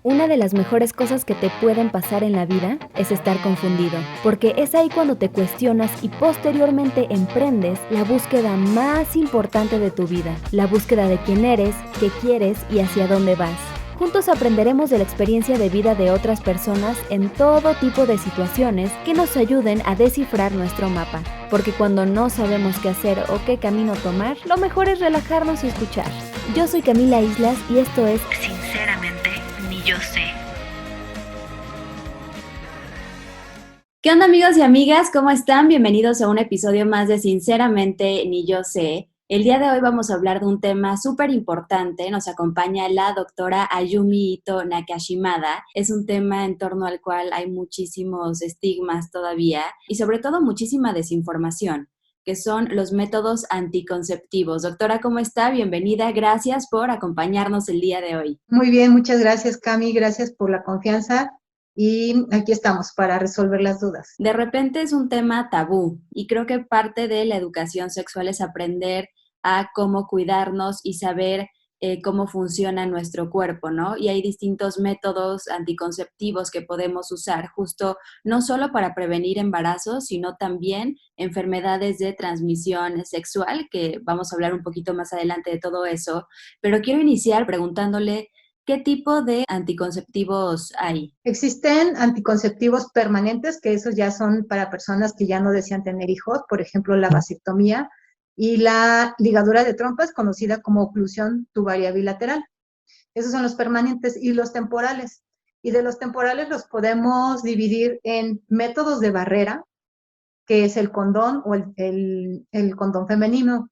Una de las mejores cosas que te pueden pasar en la vida es estar confundido, porque es ahí cuando te cuestionas y posteriormente emprendes la búsqueda más importante de tu vida, la búsqueda de quién eres, qué quieres y hacia dónde vas. Juntos aprenderemos de la experiencia de vida de otras personas en todo tipo de situaciones que nos ayuden a descifrar nuestro mapa, porque cuando no sabemos qué hacer o qué camino tomar, lo mejor es relajarnos y escuchar. Yo soy Camila Islas y esto es Sinceramente, ni yo sé. ¿Qué onda, amigos y amigas? ¿Cómo están? Bienvenidos a un episodio más de Sinceramente, ni yo sé. El día de hoy vamos a hablar de un tema súper importante. Nos acompaña la doctora Ayumi Ito Nakashimada. Es un tema en torno al cual hay muchísimos estigmas todavía y sobre todo muchísima desinformación, que son los métodos anticonceptivos. Doctora, ¿cómo está? Bienvenida. Gracias por acompañarnos el día de hoy. Muy bien, muchas gracias, Cami, gracias por la confianza y aquí estamos para resolver las dudas. De repente es un tema tabú y creo que parte de la educación sexual es aprender a cómo cuidarnos y saber cómo funciona nuestro cuerpo, ¿no? Y hay distintos métodos anticonceptivos que podemos usar justo no solo para prevenir embarazos, sino también enfermedades de transmisión sexual, que vamos a hablar un poquito más adelante de todo eso. Pero quiero iniciar preguntándole, ¿qué tipo de anticonceptivos hay? Existen anticonceptivos permanentes, que esos ya son para personas que ya no desean tener hijos, por ejemplo, la vasectomía y la ligadura de trompas, conocida como oclusión tubaria bilateral. Esos son los permanentes y los temporales. Y de los temporales los podemos dividir en métodos de barrera, que es el condón o el condón femenino,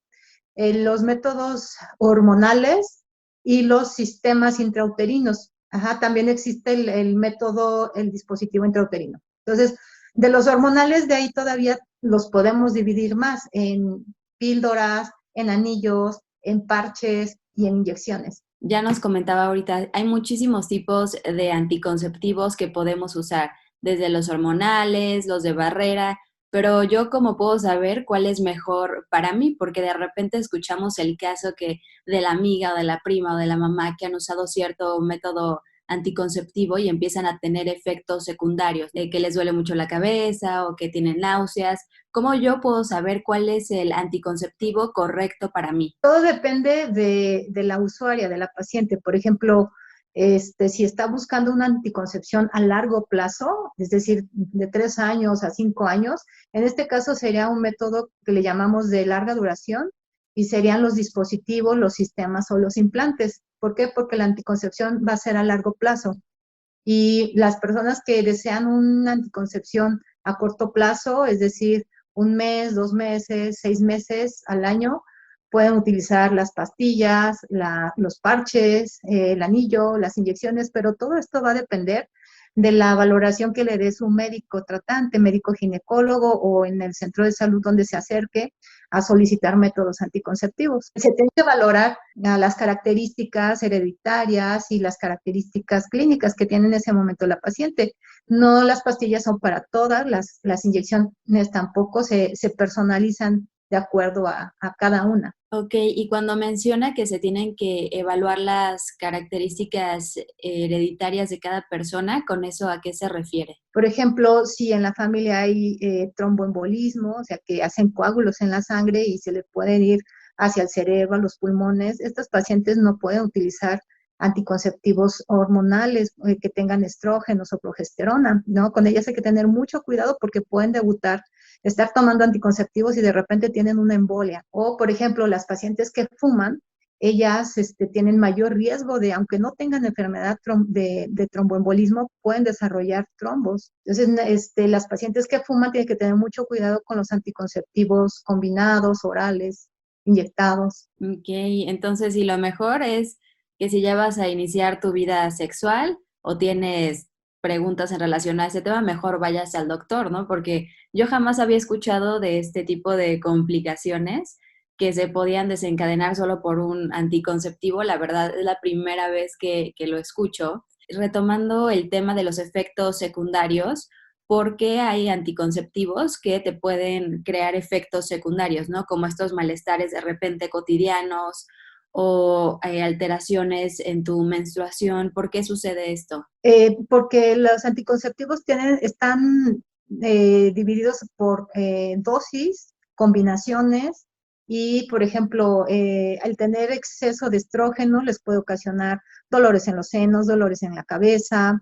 los métodos hormonales y los sistemas intrauterinos. Ajá, también existe el método, el dispositivo intrauterino. Entonces, de los hormonales, de ahí todavía los podemos dividir más en píldoras, en anillos, en parches y en inyecciones. Ya nos comentaba ahorita, hay muchísimos tipos de anticonceptivos que podemos usar, desde los hormonales, los de barrera, pero yo cómo puedo saber cuál es mejor para mí, porque de repente escuchamos el caso que de la amiga o de la prima o de la mamá que han usado cierto método anticonceptivo y empiezan a tener efectos secundarios, de que les duele mucho la cabeza o que tienen náuseas. ¿Cómo yo puedo saber cuál es el anticonceptivo correcto para mí? Todo depende de la usuaria, de la paciente. Por ejemplo, si está buscando una anticoncepción a largo plazo, es decir, de 3 años a 5 años, en este caso sería un método que le llamamos de larga duración y serían los dispositivos, los sistemas o los implantes. ¿Por qué? Porque la anticoncepción va a ser a largo plazo. Y las personas que desean una anticoncepción a corto plazo, es decir, 1 mes, 2 meses, 6 meses al año, pueden utilizar las pastillas, los parches, el anillo, las inyecciones, pero todo esto va a depender de la valoración que le dé su médico tratante, médico ginecólogo o en el centro de salud donde se acerque a solicitar métodos anticonceptivos. Se tiene que valorar las características hereditarias y las características clínicas que tiene en ese momento la paciente. No las pastillas son para todas, las inyecciones tampoco se personalizan de acuerdo a cada una. Ok, y cuando menciona que se tienen que evaluar las características hereditarias de cada persona, ¿con eso a qué se refiere? Por ejemplo, si en la familia hay tromboembolismo, o sea, que hacen coágulos en la sangre y se le pueden ir hacia el cerebro, a los pulmones, estos pacientes no pueden utilizar anticonceptivos hormonales que tengan estrógenos o progesterona, ¿no? Con ellas hay que tener mucho cuidado porque pueden debutar, estar tomando anticonceptivos y de repente tienen una embolia. O, por ejemplo, las pacientes que fuman, ellas tienen mayor riesgo de, aunque no tengan enfermedad de tromboembolismo, pueden desarrollar trombos. Entonces, las pacientes que fuman tienen que tener mucho cuidado con los anticonceptivos combinados, orales, inyectados. Ok, entonces, y lo mejor es que si ya vas a iniciar tu vida sexual o tienes preguntas en relación a ese tema, mejor vayas al doctor, ¿no? Porque yo jamás había escuchado de este tipo de complicaciones que se podían desencadenar solo por un anticonceptivo. La verdad es la primera vez que lo escucho. Retomando el tema de los efectos secundarios, porque hay anticonceptivos que te pueden crear efectos secundarios, ¿no? Como estos malestares de repente cotidianos o alteraciones en tu menstruación. ¿Por qué sucede esto? Porque los anticonceptivos están divididos por dosis, combinaciones y, por ejemplo, al tener exceso de estrógeno les puede ocasionar dolores en los senos, dolores en la cabeza,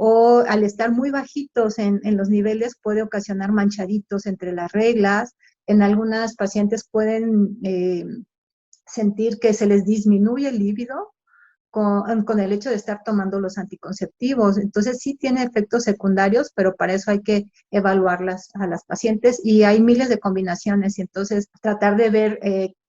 o al estar muy bajitos en los niveles puede ocasionar manchaditos entre las reglas. En algunas pacientes pueden sentir que se les disminuye el líbido con el hecho de estar tomando los anticonceptivos. Entonces sí tiene efectos secundarios, pero para eso hay que evaluarlas a las pacientes y hay miles de combinaciones y entonces tratar de ver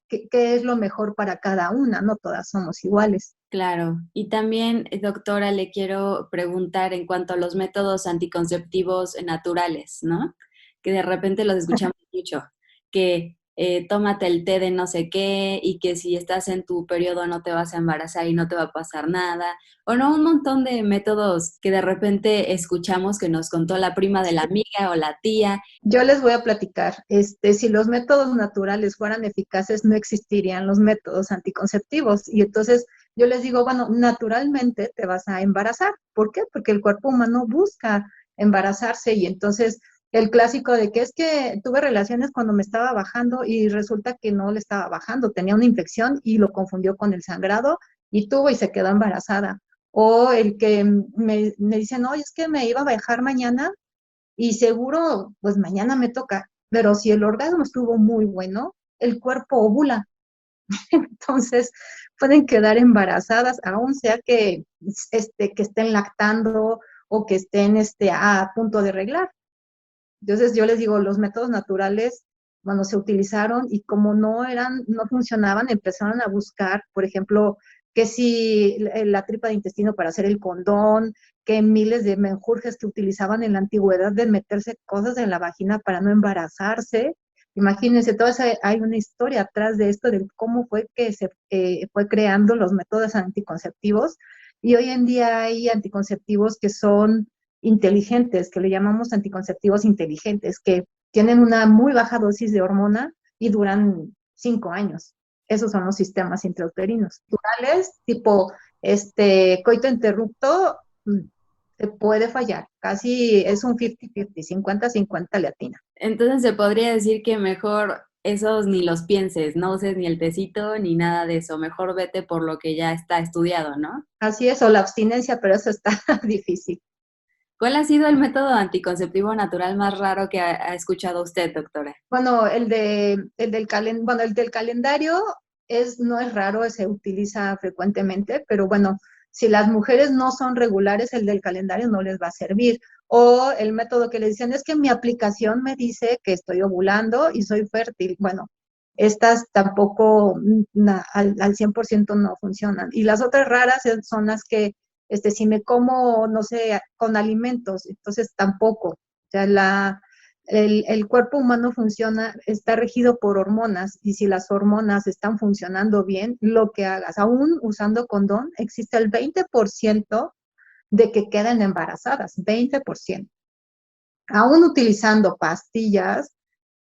qué es lo mejor para cada una, no todas somos iguales. Claro. Y también, doctora, le quiero preguntar en cuanto a los métodos anticonceptivos naturales, ¿no? Que de repente los escuchamos mucho, que tómate el té de no sé qué y que si estás en tu periodo no te vas a embarazar y no te va a pasar nada. O no, un montón de métodos que de repente escuchamos que nos contó la prima de la amiga o la tía. Yo les voy a platicar, si los métodos naturales fueran eficaces, no existirían los métodos anticonceptivos. Y entonces yo les digo, bueno, naturalmente te vas a embarazar. ¿Por qué? Porque el cuerpo humano busca embarazarse y entonces el clásico de que es que tuve relaciones cuando me estaba bajando y resulta que no le estaba bajando, tenía una infección y lo confundió con el sangrado y tuvo y se quedó embarazada. O el que me dice, no, es que me iba a bajar mañana y seguro, pues mañana me toca, pero si el orgasmo estuvo muy bueno, el cuerpo ovula. Entonces pueden quedar embarazadas, aun sea que estén lactando o que estén a punto de reglar. Entonces yo les digo, los métodos naturales, bueno, se utilizaron y como no funcionaban, empezaron a buscar, por ejemplo, que si la tripa de intestino para hacer el condón, que miles de menjurjes que utilizaban en la antigüedad de meterse cosas en la vagina para no embarazarse. Imagínense, hay una historia atrás de esto, de cómo fue que se fue creando los métodos anticonceptivos. Y hoy en día hay anticonceptivos que son inteligentes, que le llamamos anticonceptivos inteligentes, que tienen una muy baja dosis de hormona y duran 5 años. Esos son los sistemas intrauterinos. Naturales, tipo coito interrupto, se puede fallar. Casi es un 50-50, 50-50 le atina. Entonces se podría decir que mejor esos ni los pienses, no uses ni el tecito ni nada de eso, mejor vete por lo que ya está estudiado, ¿no? Así es, o la abstinencia, pero eso está difícil. ¿Cuál ha sido el método anticonceptivo natural más raro que ha escuchado usted, doctora? Bueno, el del calendario no es raro, se utiliza frecuentemente, pero bueno, si las mujeres no son regulares, el del calendario no les va a servir. O el método que le dicen es que mi aplicación me dice que estoy ovulando y soy fértil. Bueno, estas tampoco al 100% no funcionan. Y las otras raras son las que, si me como, no sé, con alimentos, entonces tampoco. O sea, el cuerpo humano está regido por hormonas y si las hormonas están funcionando bien, lo que hagas, aún usando condón, existe el 20% de que queden embarazadas, 20%. Aún utilizando pastillas,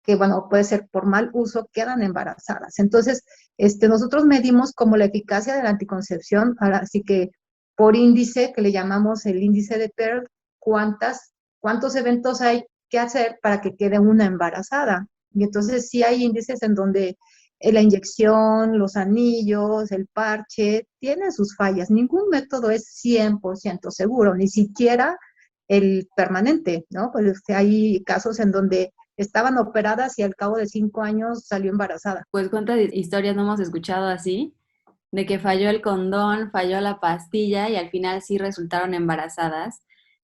que bueno, puede ser por mal uso, quedan embarazadas. Entonces, nosotros medimos como la eficacia de la anticoncepción, ahora sí que por índice, que le llamamos el índice de Pearl, cuántos eventos hay que hacer para que quede una embarazada. Y entonces sí hay índices en donde la inyección, los anillos, el parche, tienen sus fallas. Ningún método es 100% seguro, ni siquiera el permanente, ¿no? Pues hay casos en donde estaban operadas y al cabo de 5 años salió embarazada. Pues cuántas historias no hemos escuchado así, de que falló el condón, falló la pastilla y al final sí resultaron embarazadas,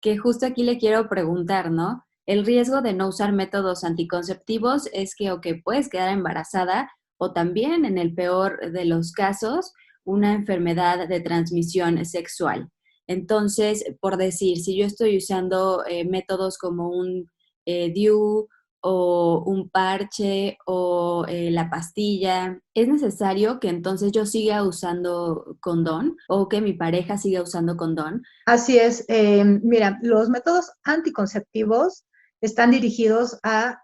que justo aquí le quiero preguntar, ¿no? El riesgo de no usar métodos anticonceptivos es que o que puedes quedar embarazada o también, en el peor de los casos, una enfermedad de transmisión sexual. Entonces, por decir, si yo estoy usando métodos como un DIU o un parche o la pastilla, ¿es necesario que entonces yo siga usando condón o que mi pareja siga usando condón? Así es. Mira, los métodos anticonceptivos están dirigidos a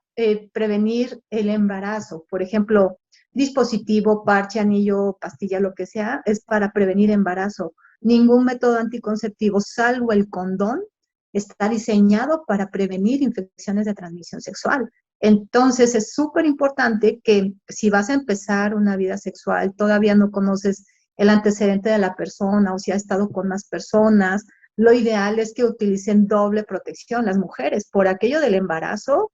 prevenir el embarazo. Por ejemplo, dispositivo, parche, anillo, pastilla, lo que sea, es para prevenir embarazo. Ningún método anticonceptivo, salvo el condón, está diseñado para prevenir infecciones de transmisión sexual. Entonces es súper importante que si vas a empezar una vida sexual, todavía no conoces el antecedente de la persona o si ha estado con más personas, lo ideal es que utilicen doble protección las mujeres por aquello del embarazo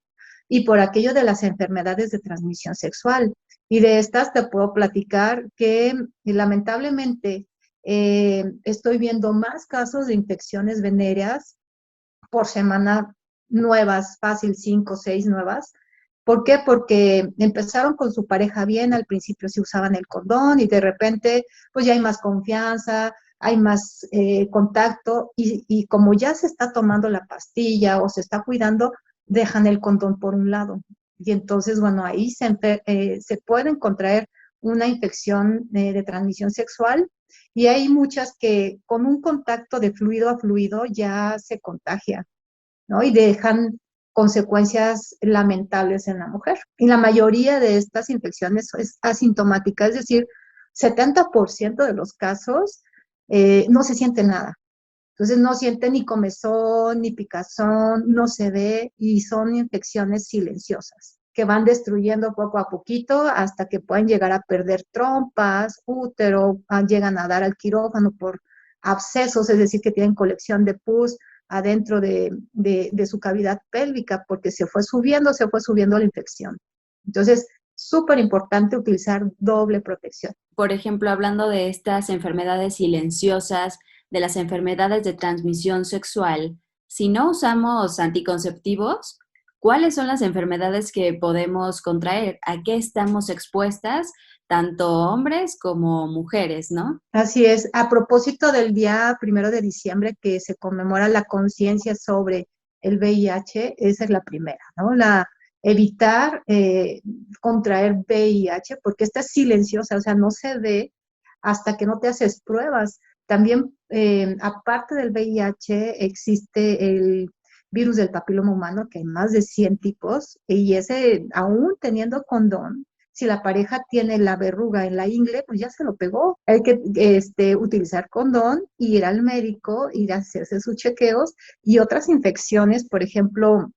y por aquello de las enfermedades de transmisión sexual. Y de estas te puedo platicar que lamentablemente estoy viendo más casos de infecciones venéreas por semana nuevas, fácil, 5 o 6 nuevas. ¿Por qué? Porque empezaron con su pareja bien, al principio sí usaban el condón y de repente pues ya hay más confianza, hay más contacto y como ya se está tomando la pastilla o se está cuidando, dejan el condón por un lado. Y entonces, bueno, ahí se pueden contraer una infección de transmisión sexual y hay muchas que con un contacto de fluido a fluido ya se contagia, ¿no? Y dejan consecuencias lamentables en la mujer. Y la mayoría de estas infecciones es asintomática, es decir, 70% de los casos no se siente nada. Entonces no siente ni comezón, ni picazón, no se ve y son infecciones silenciosas que van destruyendo poco a poquito hasta que pueden llegar a perder trompas, útero, llegan a dar al quirófano por abscesos, es decir, que tienen colección de pus adentro de su cavidad pélvica porque se fue subiendo la infección. Entonces, súper importante utilizar doble protección. Por ejemplo, hablando de estas enfermedades silenciosas, de las enfermedades de transmisión sexual, si no usamos anticonceptivos, ¿cuáles son las enfermedades que podemos contraer? ¿A qué estamos expuestas, tanto hombres como mujeres, no? Así es. A propósito del día 1 de diciembre que se conmemora la conciencia sobre el VIH, esa es la primera, ¿no? Evitar contraer VIH, porque esta es silenciosa, o sea, no se ve hasta que no te haces pruebas. También, aparte del VIH, existe el virus del papiloma humano, que hay más de 100 tipos, y ese, aún teniendo condón, si la pareja tiene la verruga en la ingle, pues ya se lo pegó. Hay que utilizar condón, ir al médico, ir a hacerse sus chequeos y otras infecciones, por ejemplo,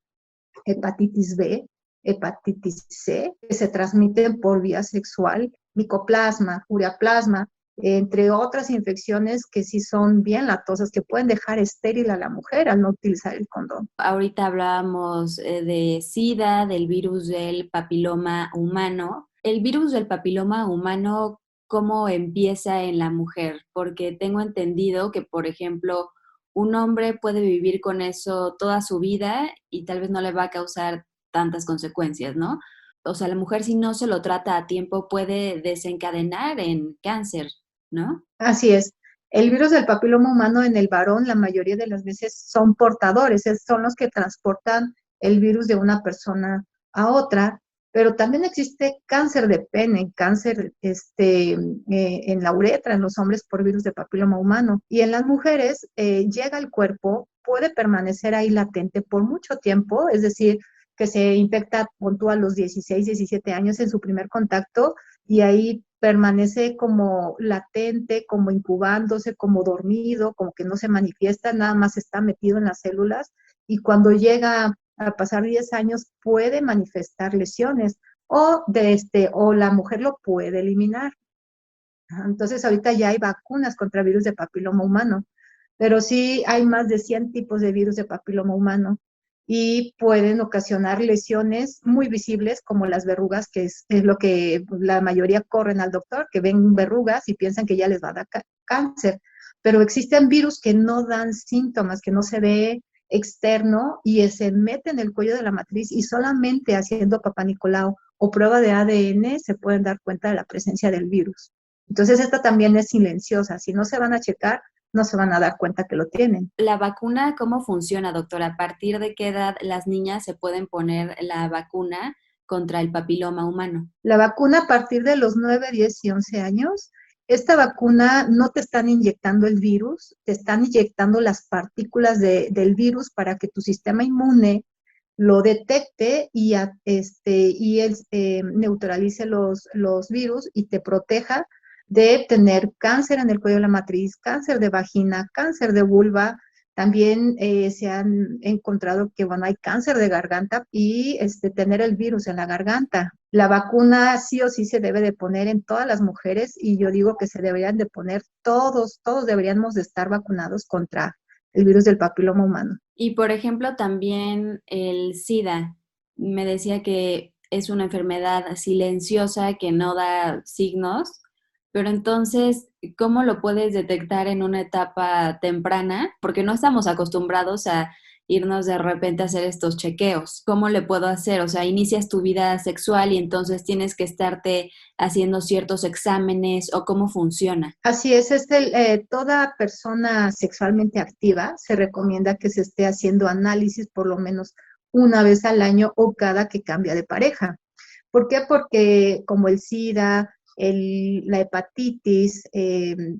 hepatitis B, hepatitis C, que se transmiten por vía sexual, micoplasma, ureaplasma, entre otras infecciones que sí son bien latosas, que pueden dejar estéril a la mujer al no utilizar el condón. Ahorita hablábamos de SIDA, del virus del papiloma humano. El virus del papiloma humano, ¿cómo empieza en la mujer? Porque tengo entendido que, por ejemplo, un hombre puede vivir con eso toda su vida y tal vez no le va a causar tantas consecuencias, ¿no? O sea, la mujer si no se lo trata a tiempo puede desencadenar en cáncer, ¿no? Así es. El virus del papiloma humano en el varón la mayoría de las veces son portadores, son los que transportan el virus de una persona a otra, pero también existe cáncer de pene, cáncer en la uretra en los hombres por virus de papiloma humano. Y en las mujeres llega al cuerpo, puede permanecer ahí latente por mucho tiempo, es decir, que se infecta a los 16, 17 años en su primer contacto y ahí permanece como latente, como incubándose, como dormido, como que no se manifiesta, nada más está metido en las células y cuando llega a pasar 10 años puede manifestar lesiones o la mujer lo puede eliminar. Entonces ahorita ya hay vacunas contra virus de papiloma humano, pero sí hay más de 100 tipos de virus de papiloma humano y pueden ocasionar lesiones muy visibles como las verrugas, que es lo que la mayoría corren al doctor, que ven verrugas y piensan que ya les va a dar cáncer. Pero existen virus que no dan síntomas, que no se ve externo y se mete en el cuello de la matriz y solamente haciendo Papá Nicolau o prueba de ADN se pueden dar cuenta de la presencia del virus. Entonces esta también es silenciosa. Si no se van a checar, no se van a dar cuenta que lo tienen. ¿La vacuna cómo funciona, doctora? ¿A partir de qué edad las niñas se pueden poner la vacuna contra el papiloma humano? La vacuna a partir de los 9, 10 y 11 años. Esta vacuna no te están inyectando el virus, te están inyectando las partículas del virus para que tu sistema inmune lo detecte y él neutralice los virus y te proteja de tener cáncer en el cuello de la matriz, cáncer de vagina, cáncer de vulva. También se han encontrado que, bueno, hay cáncer de garganta y tener el virus en la garganta. La vacuna sí o sí se debe de poner en todas las mujeres y yo digo que se deberían de poner todos deberíamos de estar vacunados contra el virus del papiloma humano. Y por ejemplo, también el SIDA. Me decía que es una enfermedad silenciosa que no da signos, pero entonces, ¿cómo lo puedes detectar en una etapa temprana? Porque no estamos acostumbrados a irnos de repente a hacer estos chequeos. ¿Cómo le puedo hacer? O sea, inicias tu vida sexual y entonces tienes que estarte haciendo ciertos exámenes o cómo funciona. Así es, toda persona sexualmente activa se recomienda que se esté haciendo análisis por lo menos una vez al año o cada que cambia de pareja. ¿Por qué? Porque como el SIDA, la hepatitis,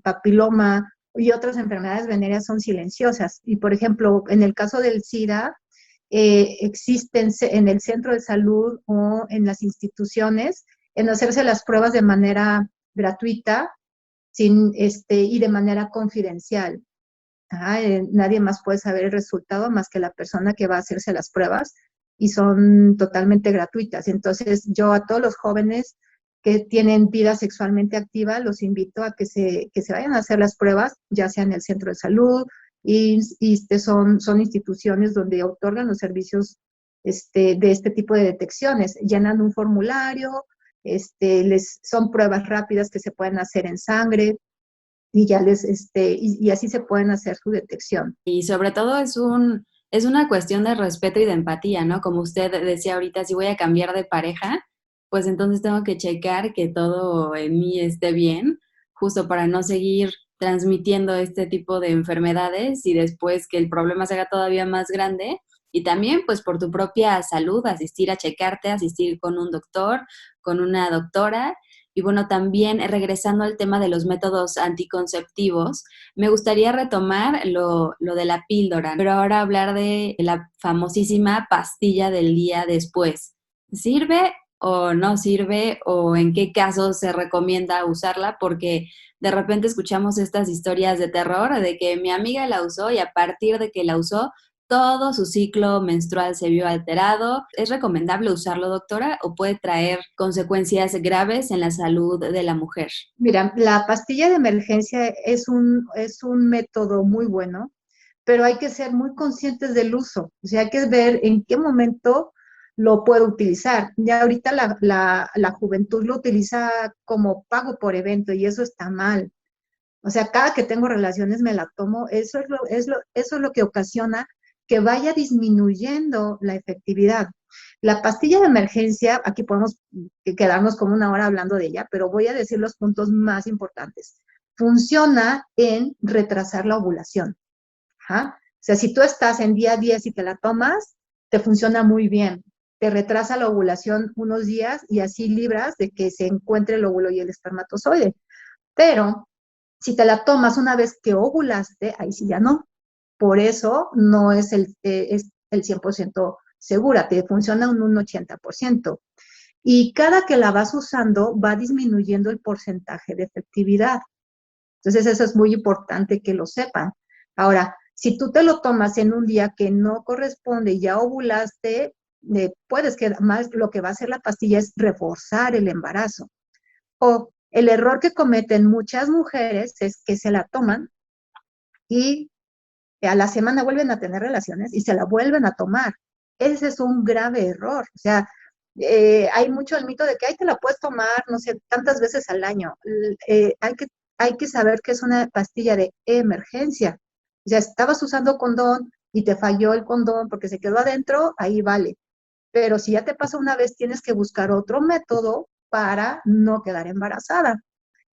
papiloma y otras enfermedades venéreas son silenciosas. Y por ejemplo, en el caso del SIDA, existen en el centro de salud o en las instituciones en hacerse las pruebas de manera gratuita y de manera confidencial. Nadie más puede saber el resultado más que la persona que va a hacerse las pruebas y son totalmente gratuitas. Entonces, yo a todos los jóvenes que tienen vida sexualmente activa, los invito a que se vayan a hacer las pruebas, ya sea en el centro de salud, son instituciones donde otorgan los servicios de este tipo de detecciones. Llenan un formulario, son pruebas rápidas que se pueden hacer en sangre, y ya y así se pueden hacer su detección. Y sobre todo es una cuestión de respeto y de empatía, ¿no? Como usted decía ahorita, si voy a cambiar de pareja, pues entonces tengo que checar que todo en mí esté bien, justo para no seguir transmitiendo este tipo de enfermedades y después que el problema se haga todavía más grande. Y también, pues por tu propia salud, asistir a checarte, asistir con un doctor, con una doctora. Y bueno, también regresando al tema de los métodos anticonceptivos, me gustaría retomar lo de la píldora, pero ahora hablar de la famosísima pastilla del día después. ¿Sirve o no sirve o en qué casos se recomienda usarla? Porque de repente escuchamos estas historias de terror de que mi amiga la usó y a partir de que la usó, todo su ciclo menstrual se vio alterado. ¿Es recomendable usarlo, doctora, o puede traer consecuencias graves en la salud de la mujer? Mira, la pastilla de emergencia es un método muy bueno, pero hay que ser muy conscientes del uso. O sea, hay que ver en qué momento lo puedo utilizar. Ya ahorita la juventud lo utiliza como pago por evento y eso está mal. O sea, cada que tengo relaciones me la tomo, eso es lo que ocasiona que vaya disminuyendo la efectividad. La pastilla de emergencia, aquí podemos quedarnos como una hora hablando de ella, pero voy a decir los puntos más importantes. Funciona en retrasar la ovulación. Ajá. O sea, si tú estás en día 10 y te la tomas, te funciona muy bien. Te retrasa la ovulación unos días y así libras de que se encuentre el óvulo y el espermatozoide. Pero si te la tomas una vez que ovulaste, ahí sí ya no. Por eso no es el 100% segura, te funciona un 80%. Y cada que la vas usando, va disminuyendo el porcentaje de efectividad. Entonces, eso es muy importante que lo sepan. Ahora, si tú te lo tomas en un día que no corresponde y ya ovulaste, puedes que más lo que va a hacer la pastilla es reforzar el embarazo. O el error que cometen muchas mujeres es que se la toman y a la semana vuelven a tener relaciones y se la vuelven a tomar. Ese es un grave error. O sea, hay mucho el mito de que te la puedes tomar, no sé, tantas veces al año. Hay que saber que es una pastilla de emergencia. O sea, estabas usando condón y te falló el condón porque se quedó adentro, ahí vale. Pero si ya te pasa una vez, tienes que buscar otro método para no quedar embarazada.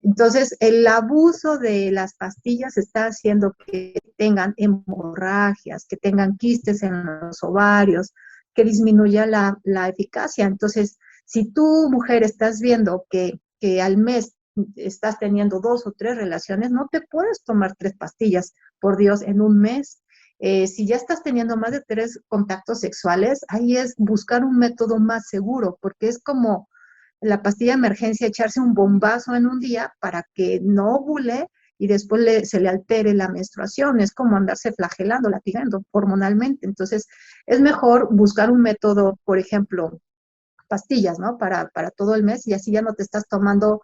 Entonces, el abuso de las pastillas está haciendo que tengan hemorragias, que tengan quistes en los ovarios, que disminuya la eficacia. Entonces, si tú, mujer, estás viendo que al mes estás teniendo 2 o 3 relaciones, no te puedes tomar 3 pastillas, por Dios, en un mes. Si ya estás teniendo más de 3 contactos sexuales, ahí es buscar un método más seguro, porque es como la pastilla de emergencia, echarse un bombazo en un día para que no ovule y después se le altere la menstruación. Es como andarse flagelando, latigando hormonalmente. Entonces, es mejor buscar un método, por ejemplo, pastillas, ¿no? Para todo el mes y así ya no te estás tomando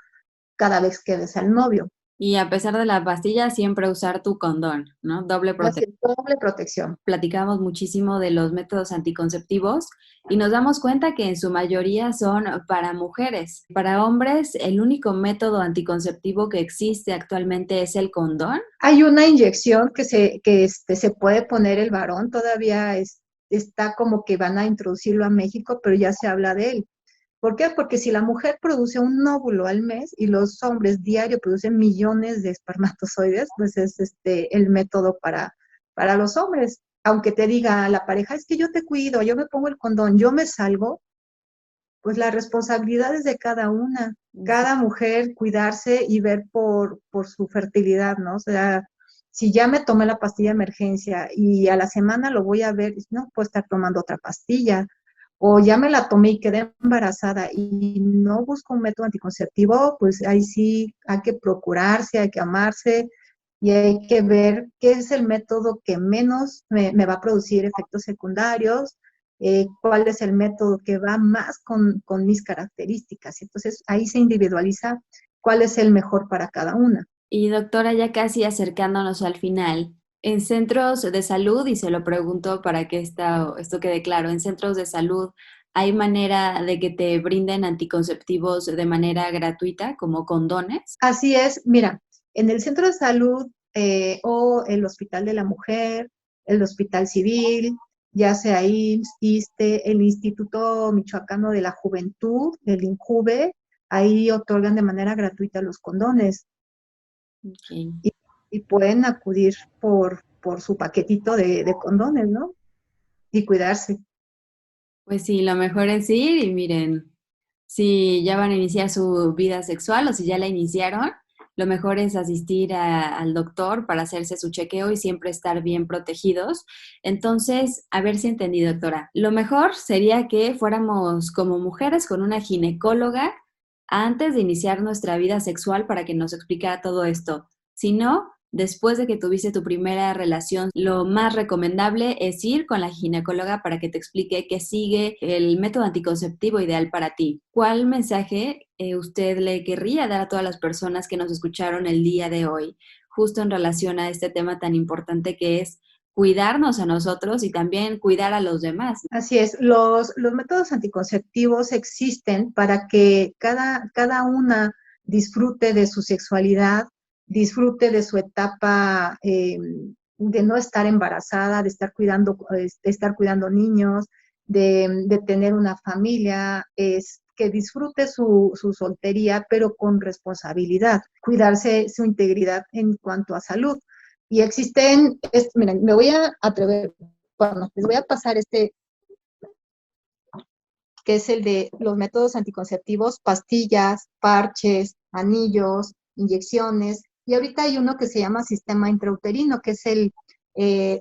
cada vez que ves al novio. Y a pesar de la pastilla, siempre usar tu condón, ¿no? Doble protección. Doble protección. Platicamos muchísimo de los métodos anticonceptivos y nos damos cuenta que en su mayoría son para mujeres. Para hombres, el único método anticonceptivo que existe actualmente es el condón. Hay una inyección se puede poner el varón, todavía está como que van a introducirlo a México, pero ya se habla de él. ¿Por qué? Porque si la mujer produce un óvulo al mes y los hombres diario producen millones de espermatozoides, pues es el método para los hombres. Aunque te diga la pareja, es que yo te cuido, yo me pongo el condón, yo me salgo, pues la responsabilidad es de cada una, cada mujer cuidarse y ver por su fertilidad, ¿no? O sea, si ya me tomé la pastilla de emergencia y a la semana lo voy a ver, no puedo estar tomando otra pastilla, o ya me la tomé y quedé embarazada y no busco un método anticonceptivo, pues ahí sí hay que procurarse, hay que amarse y hay que ver qué es el método que menos me va a producir efectos secundarios, cuál es el método que va más con mis características. Entonces ahí se individualiza cuál es el mejor para cada una. Y doctora, ya casi acercándonos al final, en centros de salud, y se lo pregunto para que esto quede claro, en centros de salud, ¿hay manera de que te brinden anticonceptivos de manera gratuita, como condones? Así es, mira, en el centro de salud o el Hospital de la Mujer, el Hospital Civil, ya sea IMSS, ISSSTE, el Instituto Michoacano de la Juventud, el INJUVE, ahí otorgan de manera gratuita los condones Okay. y pueden acudir por su paquetito de condones, ¿no? Y cuidarse. Pues sí, lo mejor es ir y miren, si ya van a iniciar su vida sexual o si ya la iniciaron, lo mejor es asistir al doctor para hacerse su chequeo y siempre estar bien protegidos. Entonces, a ver si entendí, doctora. Lo mejor sería que fuéramos como mujeres con una ginecóloga antes de iniciar nuestra vida sexual para que nos explicara todo esto. Si no, después de que tuviste tu primera relación, lo más recomendable es ir con la ginecóloga para que te explique qué sigue el método anticonceptivo ideal para ti. ¿Cuál mensaje usted le querría dar a todas las personas que nos escucharon el día de hoy, justo en relación a este tema tan importante que es cuidarnos a nosotros y también cuidar a los demás? Así es, los métodos anticonceptivos existen para que cada una disfrute de su sexualidad, disfrute de su etapa de no estar embarazada, de estar cuidando niños, de tener una familia, es que disfrute su soltería, pero con responsabilidad, cuidarse su integridad en cuanto a salud. Y existen, miren, me voy a atrever, bueno, les voy a pasar que es el de los métodos anticonceptivos, pastillas, parches, anillos, inyecciones, y ahorita hay uno que se llama sistema intrauterino, que es el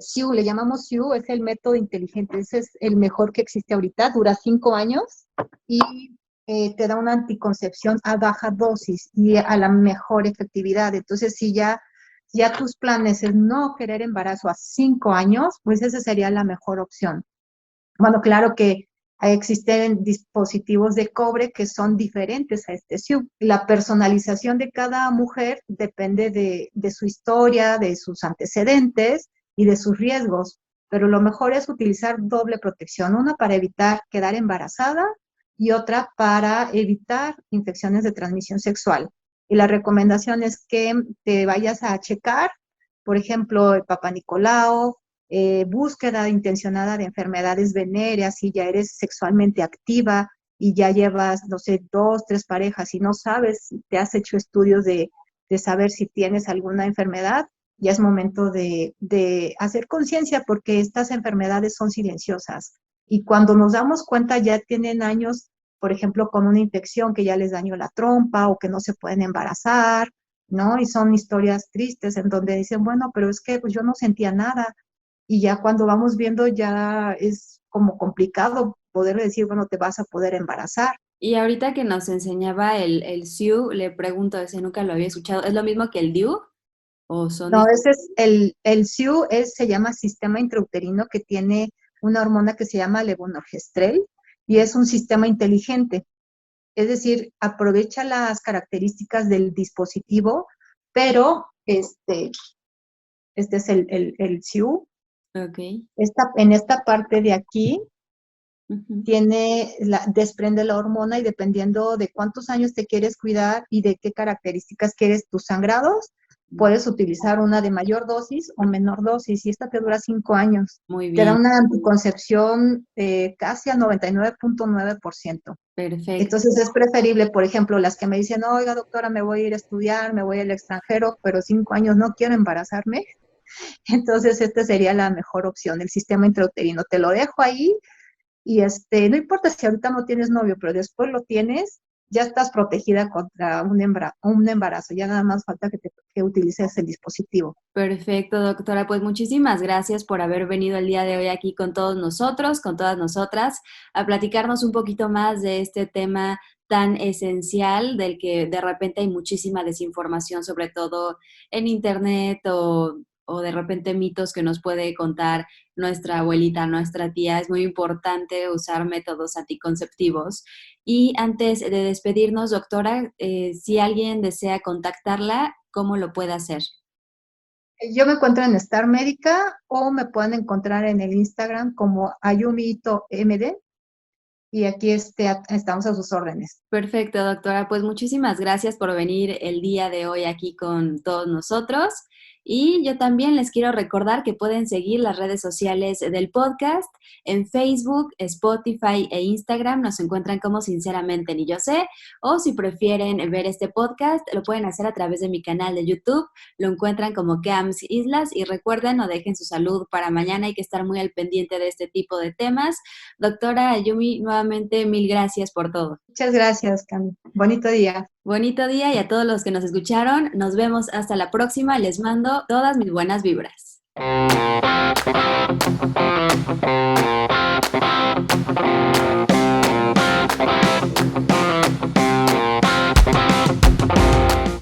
SIU, le llamamos SIU, es el método inteligente, ese es el mejor que existe ahorita, dura 5 años y te da una anticoncepción a baja dosis y a la mejor efectividad. Entonces, si ya tus planes es no querer embarazo a 5 años, pues esa sería la mejor opción. Bueno, claro que existen dispositivos de cobre que son diferentes a este SIU. La personalización de cada mujer depende de su historia, de sus antecedentes y de sus riesgos, pero lo mejor es utilizar doble protección, una para evitar quedar embarazada y otra para evitar infecciones de transmisión sexual. Y la recomendación es que te vayas a checar, por ejemplo, el Papá Nicolau, búsqueda intencionada de enfermedades venéreas, si ya eres sexualmente activa y ya llevas, no sé, 2, 3 parejas y no sabes, te has hecho estudios de saber si tienes alguna enfermedad, ya es momento de hacer conciencia porque estas enfermedades son silenciosas y cuando nos damos cuenta ya tienen años, por ejemplo, con una infección que ya les dañó la trompa o que no se pueden embarazar, ¿no? Y son historias tristes en donde dicen, bueno, pero es que pues yo no sentía nada. y ya cuando vamos viendo ya es como complicado poder decir, bueno, te vas a poder embarazar. Y ahorita que nos enseñaba el SIU, le pregunto, ese nunca lo había escuchado, ¿es lo mismo que el DIU o son No, ese diferentes? es el SIU, se llama sistema intrauterino, que tiene una hormona que se llama levonorgestrel y es un sistema inteligente. Es decir, aprovecha las características del dispositivo, pero este es el SIU. Ok. En esta parte de aquí Ujú. desprende la hormona y dependiendo de cuántos años te quieres cuidar y de qué características quieres tus sangrados, puedes utilizar una de mayor dosis o menor dosis y esta te dura 5 años. Muy Te da bien, una anticoncepción casi al 99.9%. perfecto. Entonces es preferible, por ejemplo, las que me dicen, oiga doctora, me voy a ir a estudiar, me voy al extranjero, pero 5 años no quiero embarazarme. Entonces esta sería la mejor opción, el sistema intrauterino. Te lo dejo ahí y no importa si ahorita no tienes novio, pero después lo tienes, ya estás protegida contra un embarazo. Ya nada más falta que utilices el dispositivo. Perfecto, doctora. Pues muchísimas gracias por haber venido el día de hoy aquí con todos nosotros, con todas nosotras, a platicarnos un poquito más de este tema tan esencial del que de repente hay muchísima desinformación, sobre todo en internet o de repente mitos que nos puede contar nuestra abuelita, nuestra tía. Es muy importante usar métodos anticonceptivos. Y antes de despedirnos, doctora, si alguien desea contactarla, ¿cómo lo puede hacer? Yo me encuentro en Star Médica o me pueden encontrar en el Instagram como Ayumito MD y aquí estamos a sus órdenes. Perfecto, doctora. Pues muchísimas gracias por venir el día de hoy aquí con todos nosotros. Y yo también les quiero recordar que pueden seguir las redes sociales del podcast en Facebook, Spotify e Instagram. Nos encuentran como Sinceramente Ni Yo Sé. O si prefieren ver este podcast, lo pueden hacer a través de mi canal de YouTube. Lo encuentran como Cams Islas. Y recuerden, no dejen su salud para mañana. Hay que estar muy al pendiente de este tipo de temas. Doctora Ayumi, nuevamente mil gracias por todo. Muchas gracias, Cami. Bonito día. Bonito día y a todos los que nos escucharon, nos vemos hasta la próxima. Les mando todas mis buenas vibras.